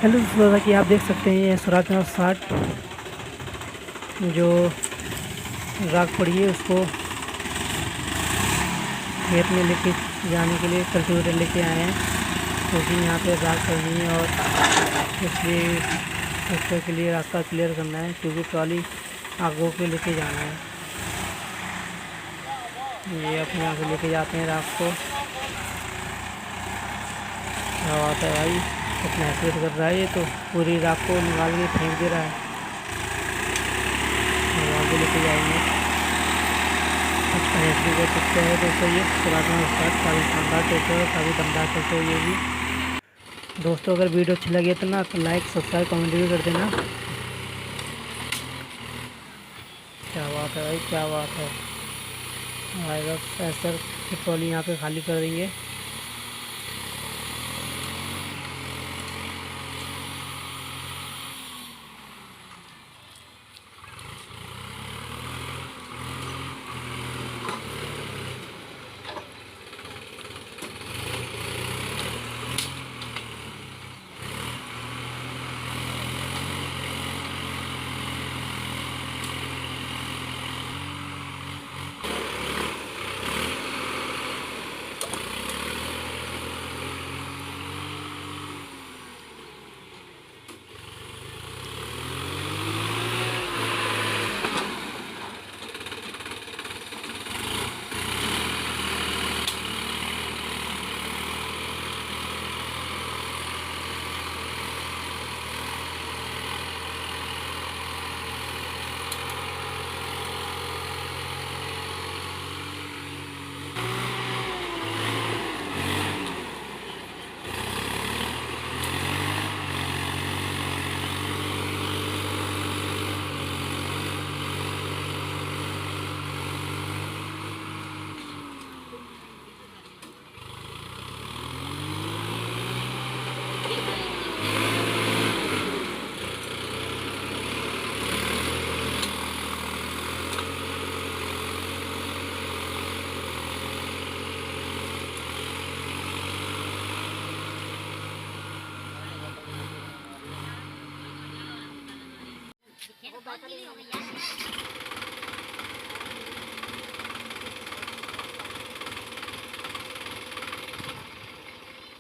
Hello जैसा कि आप देख सकते हैं ये स्वराज 60 जो राख पड़ी है उसको खेत में लेके जाने के लिए कल्टीवेटर लेके आए हैं, क्योंकि यहाँ पे राख पड़नी है और इसलिए उसके लिए रास्ता क्लियर करना है, क्योंकि ट्रॉली आगो के लेके जाना है। ये अपने यहाँ से लेके जाते हैं राख को। क्या बात है भाई, कितना एक्सप्रेस कर रहा है, ये तो पूरी राख को निकाल के फेंक दे रहा है। हम आगे लेके जाएंगे। अच्छा एंट्री कर सकते हैं दोस्तों, ये पुराना स्टार्ट काफ़ी शानदार ट्रैक्टर, काफ़ी दमदार ट्रैक्टर ये भी। दोस्तों अगर वीडियो अच्छी लगी तो ना लाइक सब्सक्राइब कमेंट भी कर देना। क्या बात है भाई, क्या बात है। आएगा सर ट्रॉली यहाँ पे खाली कर देंगे।